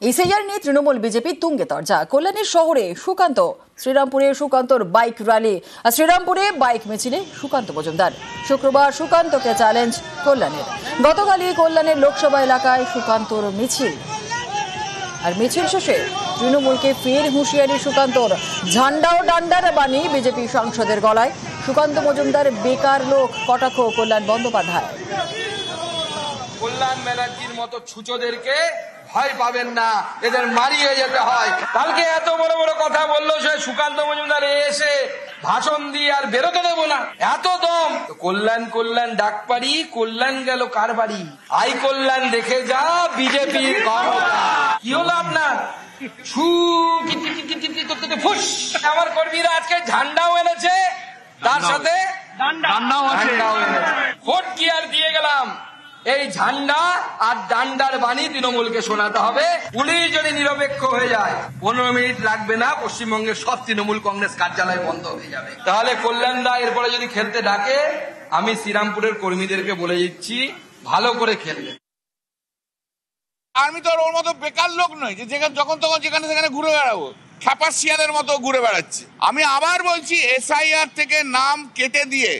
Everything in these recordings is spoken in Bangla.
এসআইআর নিয়ে তৃণমূল বিজেপি তুঙ্গে তরজা। কল্যাণীর শহরে সুকান্ত, শ্রীরামপুরে সুকান্তর বাইক র্যালি আর শ্রীরামপুরে বাইক মিছিলে সুকান্ত মজুমদার। শুক্রবার সুকান্তকে চ্যালেঞ্জ কল্যাণের। গতকালই কল্যাণের লোকসভা এলাকায় সুকান্তর মিছিল, আর মিছিল শেষে তৃণমূলকে ফের হুঁশিয়ারি সুকান্তর। ঝান্ডা ও ডান্ডার বাণী বিজেপি সাংসদের গলায়। সুকান্ত মজুমদার বেকার লোক, কটাক্ষ কল্যাণ বন্দ্যোপাধ্যায়। কল্যাণ ব্যানার্জির মতো ছুচোদেরকে ভয় পাবেন না, এদের মারিয়ে যেতে হয়। কালকে এত বড় বড় কথা বললো সে সুকান্ত মজুমদার, এসে ভাষণ দিয়ে আর বেরোতে দেবো না, এত দম। কল্যাণ কল্যাণ ডাক পারি, কল্যাণ গেল কার বাড়ি? আই কল্যাণ দেখে যা বিজেপির ক্ষমতা। কি হলো আপনার? ফুস। আমার কর্মীরা আজকে ঝান্ডাও এনেছে, তার সাথে ডান্ডাও এনেছে। ভোট কি আর দিয়ে গেলাম, এই ঝান্ডা আর ডান্ডার বাণী তৃণমূলকে শোনাতে হবে। পুলিশ যদি নিরপেক্ষ হয়ে যায় 15 মিনিট লাগবে না, পশ্চিমবঙ্গের সব তৃণমূল কংগ্রেস কার্যালয় বন্ধ হয়ে যাবে। তাহলে কল্যাণ দা এরপরে যদি খেলতে ডাকে, আমি শ্রীরামপুরের কর্মীদেরকে বলে দিচ্ছি ভালো করে খেলবে। আমি তো ওর মতো বেকার লোক নই যে যখন তখন যেখানে সেখানে ঘুরে বেড়াবো, খ্যাপাসিয়ানের মতো ঘুরে বেড়াচ্ছে। আমি আবার বলছি, এসআইআর থেকে নাম কেটে দিয়ে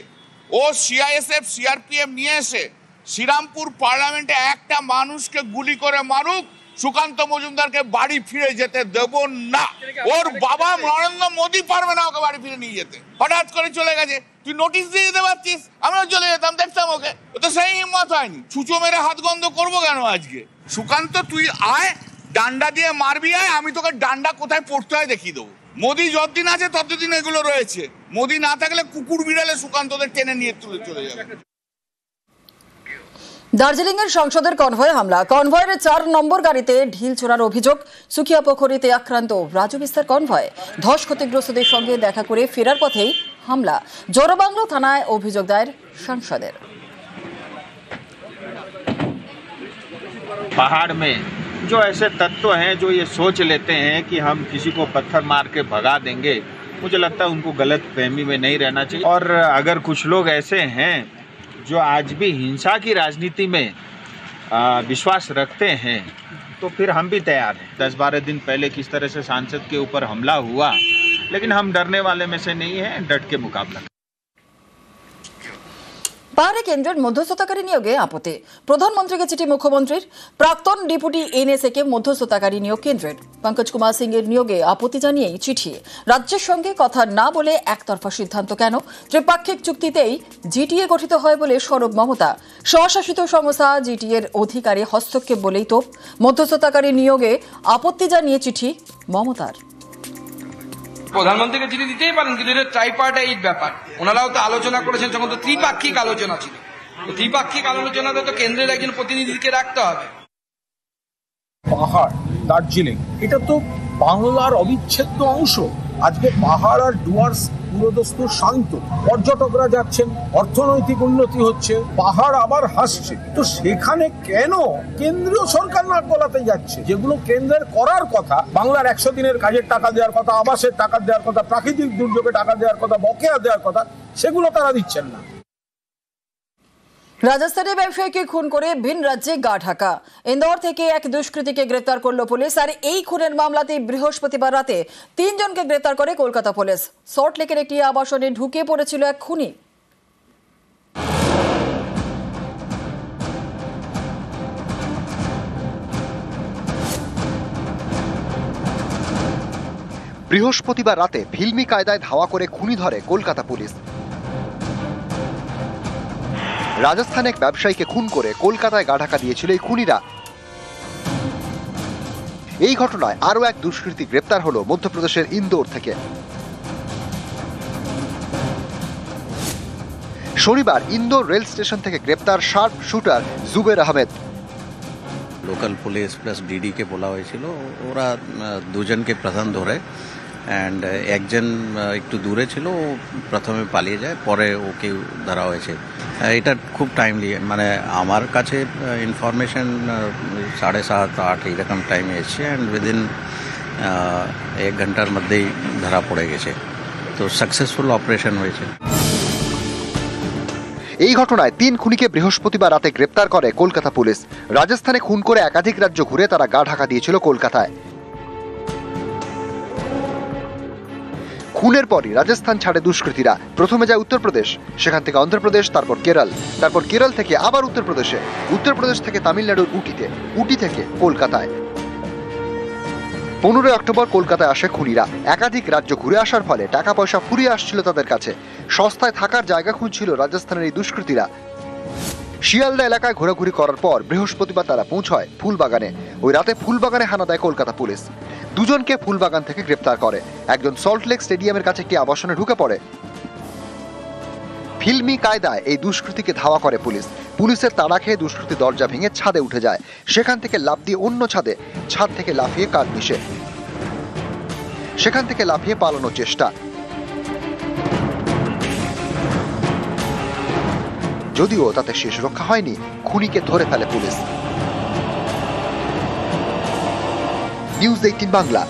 ও সিআইএসএফ সিআরপিএফ নিয়ে এসে শ্রীরামপুর পার্লামেন্টে একটা মানুষকে গুলি করে মারুক, সুকান্ত মজুমদারকে বাড়ি ফিরে যেতে দেব না। ওর বাবা নরেন্দ্র মোদী পারবে না ওকে বাড়ি ফিরে নিয়ে যেতে। হঠাৎ করে চলে গেছে, তুই নোটিশ দিয়ে দিতে পারছিস, আমিও চলে যেতাম, দেখতাম ওকে। ও তো সেই হিম্মত হয়নি। ছুঁচো মেরে হাত গন্ধ করবো কেন আজকে? সুকান্ত তুই আয়, ডান্ডা দিয়ে মারবি আয়, আমি তোকে ডান্ডা কোথায় পড়তে হয় দেখিয়ে দেবো। মোদী যতদিন আছে ততদিন এগুলো রয়েছে। মোদী না থাকলে কুকুর বিড়ালে সুকান্তদের টেনে নিয়ে তুলে চলে যাবে। দার্জিলিং এর সংসদের কনভয়ে হামলা। কনভয়ের 4 নম্বর গাড়িতে ঢিল ছোড়ার অভিযোগ। সুখিয়া পোখরিতে আক্রান্ত রাজু বিস্তার কনভয়। ধস ক্ষতিগ্রস্তদের সঙ্গে দেখা করে ফেরার পথেই হামলা। জোড়াবাংলো থানায় অভিযোগ দায়ের সাংসদের। पहाड़ में जो ऐसे तत्व हैं जो ये सोच लेते हैं कि हम किसी को पत्थर मार के भगा देंगे, मुझे लगता है उनको गलत फहमी में नहीं रहना चाहिए। और अगर कुछ लोग ऐसे हैं जो आज भी हिंसा की राजनीति में विश्वास रखते हैं, तो फिर हम भी तैयार हैं। 10-12 दिन पहले किस तरह से सांसद के ऊपर हमला हुआ, लेकिन हम डरने वाले में से नहीं हैं, डट के मुकाबला। পাহাড়ে কেন্দ্রের মধ্যস্থতাকারী নিয়োগে আপত্তি। প্রধানমন্ত্রীকে চিঠি মুখ্যমন্ত্রীর। প্রাক্তন ডেপুটি এনএসএ কে মধ্যস্থতাকারী নিয়োগ কেন্দ্রের। পঙ্কজ কুমার সিং এর নিয়োগে আপত্তি জানিয়েই চিঠি। রাজ্যের সঙ্গে কথা না বলে একতরফা সিদ্ধান্ত কেন? ত্রিপাক্ষিক চুক্তিতেই জিটিএ গঠিত হয় বলে সরব মমতা। স্বশাসিত সংস্থা জিটিএ এর অধিকারে হস্তক্ষেপ বলেই তো মধ্যস্থতাকারী নিয়োগে আপত্তি জানিয়ে চিঠি মমতার। প্রধানমন্ত্রীকে চিঠি দিতেই পারেন, কিন্তু এটা ট্রাইপার্টাইট ব্যাপার। ওনারাও তো আলোচনা করেছেন, তখন তো ত্রিপাক্ষিক আলোচনা ছিল। ত্রিপাক্ষিক আলোচনাতে তো কেন্দ্রের একজন প্রতিনিধিকে রাখতে হবে। পাহাড়, দার্জিলিং, এটা তো বাংলার অবিচ্ছেদ্য অংশ। আজকে পাহাড় আর ডুয়ার্স পুরোদস্তুর শান্ত, পর্যটকরা যাচ্ছেন, অর্থনৈতিক উন্নতি হচ্ছে, পাহাড় আবার হাসছে। তো সেখানে কেন কেন্দ্রীয় সরকার নাক গলাতে যাচ্ছে? যেগুলো কেন্দ্রের করার কথা, বাংলার 100 দিনের কাজের টাকা দেওয়ার কথা, আবাসের টাকা দেওয়ার কথা, প্রাকৃতিক দুর্যোগে টাকা দেওয়ার কথা, বকেয়া দেওয়ার কথা, সেগুলো তারা দিচ্ছেন না। রাজস্থানে ব্যবসায়ীকে খুন করে ভিন রাজ্যে গা ঢাকা। ইন্দোর থেকে এক দুষ্কৃতীকে গ্রেপ্তার করল পুলিশ। আর এই খুনের মামলাতে বৃহস্পতিবার রাতে 3 জনকে গ্রেপ্তার করে কলকাতা পুলিশ। সল্টলেকের একটি আবাসনে ঢুকে পড়েছিল এক খুনি। বৃহস্পতিবার রাতে ফিল্মি কায়দায় ধাওয়া করে খুনি ধরে কলকাতা পুলিশ। রাজস্থানে এক ব্যবসায়ীকে খুন করে কলকাতায় গা ঢাকা দিয়েছিল এই খুনিরা। এই ঘটনায় আরও এক দুষ্কৃতী গ্রেপ্তার হলো মধ্যপ্রদেশের ইন্দোর থেকে। শনিবার ইন্দোর রেল স্টেশন থেকে গ্রেপ্তার sharp shooter Zuber Ahmed. Local police plus ডিডিকে বলা হয়েছিল, ওরা 2 জনকে প্রথম ধরে, অ্যান্ড একজন একটু দূরে ছিল, ও প্রথমে পালিয়ে যায়, পরে ওকে ধরা হয়েছে। এটা খুব টাইমলি, মানে আমার কাছে ইনফরমেশন 7:30-8 এইরকম টাইমে এসছে, অ্যান্ড উইদিন 1 ঘন্টার মধ্যেই ধরা পড়ে গেছে। তো সাকসেসফুল অপারেশন হয়েছে। এই ঘটনায় 3 খুনিকে বৃহস্পতিবার রাতে গ্রেপ্তার করে কলকাতা পুলিশ। রাজস্থানে খুন করে একাধিক রাজ্য ঘুরে তারা গা ঢাকা দিয়েছিল কলকাতায়। খুনের পরই রাজস্থান ছাড়ে দুষ্কৃতীরা। প্রথমে যায় উত্তরপ্রদেশ, সেখান থেকে অন্ধ্রপ্রদেশ, তারপর কেরল থেকে আবার উত্তরপ্রদেশে, উত্তরপ্রদেশ থেকে তামিলনাড়ুর উটি থেকে কলকাতায়। 15 অক্টোবর কলকাতায় আসে খুনিরা। একাধিক রাজ্য ঘুরে আসার ফলে টাকা পয়সা ফুরিয়ে আসছিল তাদের কাছে। সস্তায় থাকার জায়গা খুঁজছিল রাজস্থানের এই দুষ্কৃতীরা। শিয়ালদা এলাকায় ঘোরাঘুরি করার পর বৃহস্পতিবার তারা পৌঁছয় ফুলবাগানে। ওই রাতে ফুলবাগানে হানা দেয় কলকাতা পুলিশ। দুজনকে ফুলবাগান থেকে গ্রেপ্তার করে। একজন সল্টলেক স্টেডিয়ামের কাছে একটি আবাসনে ঢুকে পড়ে। ফিল্মি কায়দায় এই দুষ্কৃতীকে ধাওয়া করে পুলিশ। পুলিশের তাড়া খেয়ে দুষ্কৃতী দরজা ভেঙে ছাদে উঠে যায়। সেখান থেকে লাফ দিয়ে অন্য ছাদ থেকে লাফিয়ে কার্নিশে, সেখান থেকে লাফিয়ে পালানোর চেষ্টা। যদিও তাতে শেষ রক্ষা হয়নি, খুনিকে ধরে ফেলে পুলিশ। নিউজ 18 বাংলা।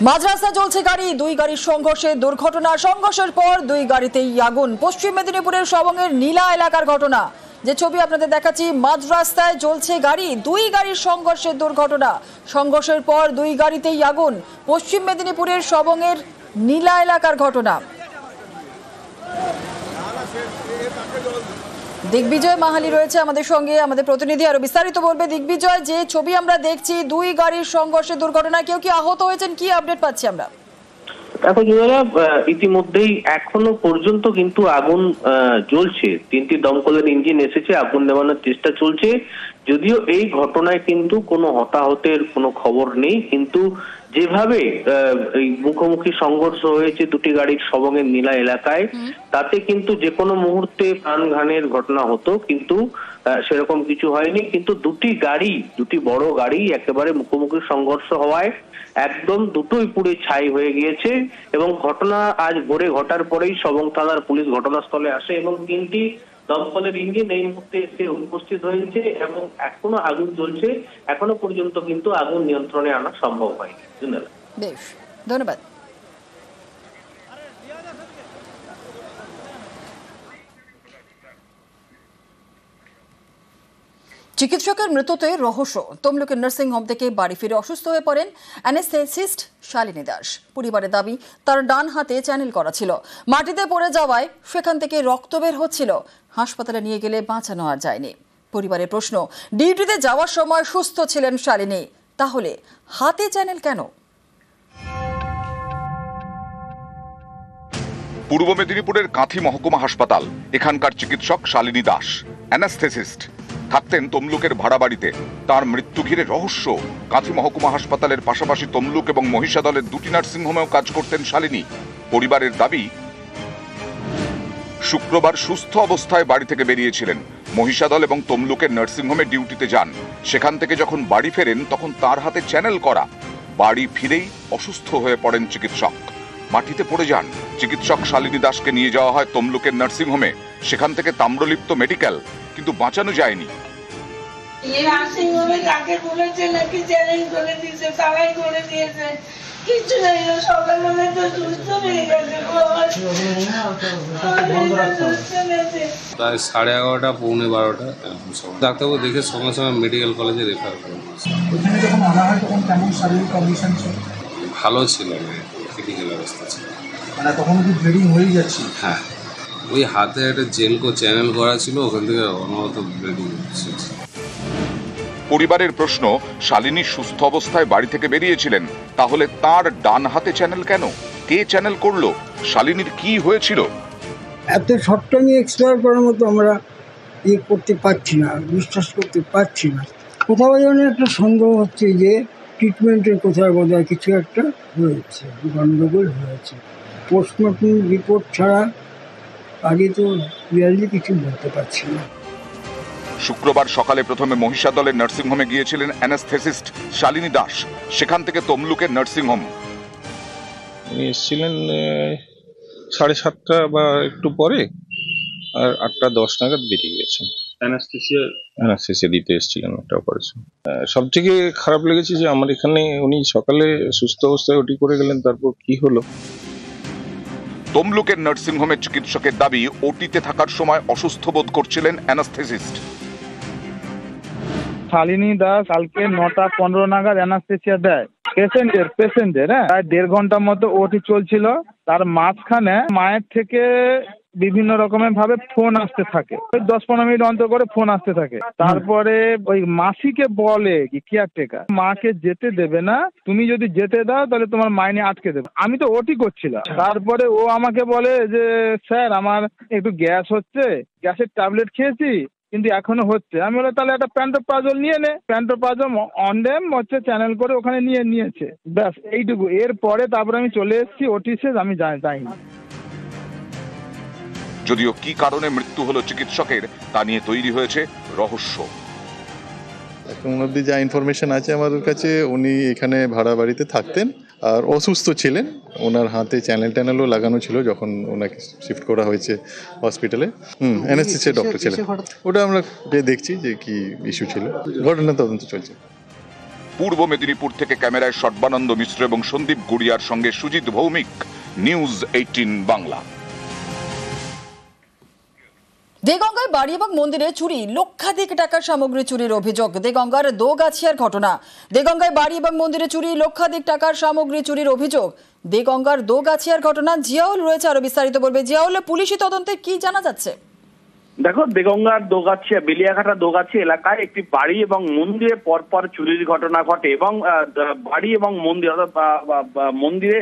মাঝ রাস্তায় চলছে গাড়ি, 2 গাড়ির সংঘর্ষে দুর্ঘটনা। সংঘর্ষের পর 2 গাড়িতেই আগুন। পশ্চিম মেদিনীপুরের সবংয়ের নীলা এলাকার ঘটনা। যে ছবি আপনাদের দেখাচ্ছি, মাঝ রাস্তায় চলছে গাড়ি, 2 গাড়ির সংঘর্ষের দুর্ঘটনা। সংঘর্ষের পর 2 গাড়িতেই আগুন। পশ্চিম মেদিনীপুরের সবংয়ের নীলা এলাকার ঘটনা। দিগ্বিজয় মাহালি রয়েছে আমাদের সঙ্গে, আমাদের প্রতিনিধি আরো বিস্তারিত বলবে। দিগ্বিজয়, যে ছবি আমরা দেখছি, 2 গাড়ির সংঘর্ষের দুর্ঘটনা, কেউ কি আহত হয়েছেন, কি আপডেট পাচ্ছি আমরা? দেখো জোয়ারা, ইতিমধ্যেই এখনো পর্যন্ত কিন্তু আগুন জ্বলছে। 3টি দমকলের ইঞ্জিন এসেছে, আগুন নেভানোর চেষ্টা চলছে। যদিও এই ঘটনায় কিন্তু কোনো হতাহতের কোনো খবর নেই, কিন্তু যেভাবে এই মুখোমুখি সংঘর্ষ হয়েছে 2টি গাড়ির সবংয়ের নীলা এলাকায়, তাতে কিন্তু যে কোনো মুহূর্তে প্রাণঘাতের ঘটনা হতো, কিন্তু সেরকম কিছু হয়নি। কিন্তু 2টি বড় গাড়ি একেবারে মুখোমুখি সংঘর্ষ হওয়ায় একদম দুটোই পুড়ে ছাই হয়ে গিয়েছে। এবং ঘটনা আজ ভোরে ঘটার পরেই সবং থানার পুলিশ ঘটনাস্থলে আসে এবং 3টি দমকলের ইঞ্জিন এই মুহূর্তে এসে উপস্থিত হয়েছে এবং এখনো আগুন জ্বলছে। এখনো পর্যন্ত কিন্তু আগুন নিয়ন্ত্রণে আনা সম্ভব হয়নি। বেশ, ধন্যবাদ। চিকিৎসকের মৃত্যুতে রহস্য। তমলুকের নার্সিং হোম থেকে বাড়ি ফিরে অসুস্থ হয়ে পড়েন অ্যানেস্থেসিস্ট শালিনী দাস। পরিবারের দাবি, তার ডান হাতে চ্যানেল করা ছিল, মাটিতে পড়ে যাওয়ায় সেখান থেকে রক্ত বের হচ্ছিল। হাসপাতালে নিয়ে গেলে বাঁচানো আর যায়নি। পরিবারের প্রশ্ন, ডিউটিতে যাওয়ার সময় সুস্থ ছিলেন শালিনী, তাহলে হাতে চ্যানেল কেন? পূর্ব মেদিনীপুরের কাঁথি মহকুমা হাসপাতাল। এখানকার চিকিৎসক শালিনী দাস অ্যানাস্থেসিস্ট, থাকতেন তমলুকের ভাড়া বাড়িতে। তার মৃত্যু ঘিরে রহস্য। কাঁথি মহকুমা হাসপাতালের পাশাপাশি তমলুক এবং মহিষাদলের 2টি নার্সিংহোমেও কাজ করতেন শালিনী। পরিবারের দাবি, শুক্রবার সুস্থ অবস্থায় বাড়ি থেকে বেরিয়েছিলেন। মহিষাদল এবং তমলুকের নার্সিংহোমে ডিউটিতে যান। সেখান থেকে যখন বাড়ি ফেরেন তখন তার হাতে চ্যানেল করা। বাড়ি ফিরেই অসুস্থ হয়ে পড়েন চিকিৎসক, মাটিতে পড়ে যান। চিকিৎসক শালিনী দাসকে নিয়ে যাওয়া হয় তমলুকের নার্সিংহোমে। সেখান থেকে তাম্রলিপ্ত মেডিকেল, কিন্তু বাঁচানো যায়নি। তাকে বলেছে নাকি চ্যালেঞ্জ করে দিয়েছে, তারাই করে দিয়েছে, কিছু নেই। সকালবেলা তো সুস্থ হয়ে গেছে, প্রায় 11:30 পৌনে 12টা ডাক্তারবাবু দেখে সঙ্গে সঙ্গে মেডিকেল কলেজে রেফার করে। ভালো ছিল, ক্রিটিক্যাল অবস্থা ছিল। তখন কি ব্লিডিং হয়ে যাচ্ছে? হ্যাঁ, ওই হাতে একটা চ্যানেল করা ছিল, ওখান থেকে অনবরত ব্লিডিং হচ্ছে। পরিবারের প্রশ্ন, শালিনী সুস্থ অবস্থায় বাড়ি থেকে বেরিয়েছিলেন, তাহলে তার ডান হাতে চ্যানেল কেন? কে চ্যানেল করলো? শালিনীর কি হয়েছিল? এত শর্ট টাইমে এক্সপ্লোর করার মতো আমরা করতে পারছি না, বিশ্বাস করতে পারছি না। কোথাও যেন একটা সন্দেহ হচ্ছে যে ট্রিটমেন্টের কোথাও বোধহয় কিছু একটা হয়েছে, গণ্ডগোল হয়েছে। পোস্টমর্টম রিপোর্ট ছাড়া আগে তো রিয়ালি কিছু বলতে পারছি না। শুক্রবার সকালে প্রথমে মহিষাদলের নার্সিংহোমে গিয়েছিলেন অ্যানাস্থেসিস্ট শালিনী দাস, সেখান থেকে তমলুকের নার্সিংহোম। উনি এসেছিলেন 7:30 বা একটু পরে, আর 8:10 নাগাদ বেরিয়ে গেছেন। অ্যানাস্থেসিয়া দিতে এসেছিলেন একটা অপারেশন। সব থেকে খারাপ লেগেছে যে আমার এখানে উনি সকালে সুস্থ অবস্থায় ওটি করে গেলেন, তারপর কি হলো। তমলুকের নার্সিংহোমের চিকিৎসকের দাবি, ওটিতে থাকার সময় অসুস্থ বোধ করছিলেন অ্যানাস্থেসিস্ট। শালিনী দাস কালকে 9:15 নাগাদ অ্যানাস্থেসিয়া দেয় পেশেন্টের প্রায় 1.5 ঘন্টার মতো ওটি চলছিল। তার মাঝখানে মায়ের থেকে বিভিন্ন রকমের ভাবে ফোন আসতে থাকে, ওই 10-15 মিনিট অন্তর করে ফোন আসতে থাকে। তারপরে ওই মাসিকে বলে কি কেয়ারটেকার, মাকে যেতে দেবে না, তুমি যদি যেতে দাও তাহলে তোমার মাইনে আটকে দেবে। আমি তো ওটি করছিলাম। তারপরে ও আমাকে বলে যে স্যার আমার একটু গ্যাস হচ্ছে, গ্যাসের ট্যাবলেট খেয়েছি কিন্তু এখনো হচ্ছে। আমি বলে তাহলে একটা প্যান্টোপ্রাজল নিয়ে নে। প্যান্টোপ্রাজল অনডেম হচ্ছে চ্যানেল করে ওখানে নিয়েছে, ব্যাস এইটুকু। এরপরে তারপরে আমি চলে এসেছি, ওটি শেষ, আমি যাইনি। যদিও কি কারণে মৃত্যু হলো চিকিৎসকের তা নিয়ে তৈরি হয়েছে রহস্য। এখন অবধি যা ইনফরমেশন আছে আমাদের কাছে, উনি এখানে ভাড়া বাড়িতে থাকতেন আর অসুস্থ ছিলেন। ওনার হাতে চ্যানেলও লাগানো ছিল যখন ওনাকে শিফট করা হয়েছে হসপিটালে। অ্যানেস্থেসিয়া ডক্টর ছিলেন। ওটা আমরা দেখছি যে কি ইস্যু ছিল, ঘটনা তদন্ত চলছে। পূর্ব মেদিনীপুর থেকে ক্যামেরায় সর্বানন্দ মিশ্র এবং সন্দীপ গুড়িয়ার সঙ্গে সুজিত ভৌমিক, নিউজ 18 বাংলা। দেগঙ্গায় বাড়ি এবং মন্দিরে চুরি, লক্ষাধিক টাকার সামগ্রী চুরির অভিযোগ। দেগঙ্গার দোগাছিয়ার ঘটনা। দেগঙ্গায় বাড়ি এবং মন্দিরে চুরি, লক্ষাধিক টাকার সামগ্রী চুরির অভিযোগ। দেগঙ্গার দোগাছিয়ার ঘটনা। জিয়াউল রয়েছে, আরো বিস্তারিত বলবে। জিয়াউল, পুলিশি তদন্তে কি জানা যাচ্ছে? দেখো, দেগঙ্গার দোগাছিয়া বেলিয়াঘাটা দোগাছিয়া এলাকায় একটি বাড়ি এবং মন্দিরে পরপর চুরির ঘটনা ঘটে এবং বাড়ি এবং মন্দির অর্থাৎ মন্দিরে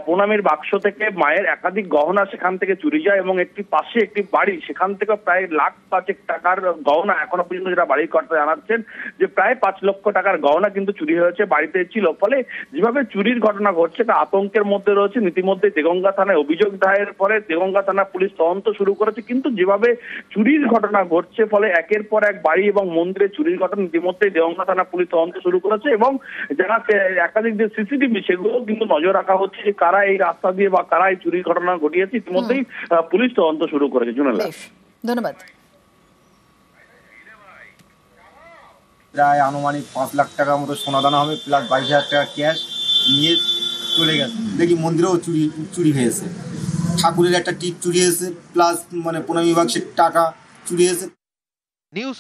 প্রণামের বাক্স থেকে মায়ের একাধিক গহনা সেখান থেকে চুরি যায় এবং একটি পাশে একটি বাড়ি, সেখান থেকে প্রায় 1,05,000 টাকার গহনা, এখনো পর্যন্ত যেটা বাড়ির কর্তা জানাচ্ছেন যে প্রায় 5 লক্ষ টাকার গহনা কিন্তু চুরি হয়েছে, বাড়িতে ছিল। ফলে যেভাবে চুরির ঘটনা ঘটছে তা আতঙ্কের মধ্যে রয়েছে। ইতিমধ্যে দেগঙ্গা থানায় অভিযোগ দায়ের পরে দেগঙ্গা থানা পুলিশ তদন্ত শুরু করেছে, কিন্তু যেভাবে চুরির ঘটনা ঘটছে ফলে একের পর এক বাড়ি এবং মন্দিরে চুরির ঘটনা ইতিমধ্যে দেগঙ্গা থানা পুলিশ তদন্ত শুরু করেছে এবং যারা একাধিক যে সিসিটিভি সেগুলো কিন্তু নজর রাখা হচ্ছে যে কারা এই রাস্তা দিয়ে বা কারা এই চুরির ঘটনা ঘটিয়েছে। ইতিমধ্যেই পুলিশ তদন্ত শুরু করেছে। ধন্যবাদ। প্রায় আনুমানিক 5 লাখ টাকার মতো সোনাদানা হবে, প্লাস 22,000 টাকা ক্যাশ নিয়ে চলে গেছে। দেখি মন্দিরেও চুরি হয়েছে, ঠাকুরের একটা টিপ চুরি হয়েছে, প্লাস মানে প্রণামী বাক্সের টাকা চুরি হয়েছে। নিউজ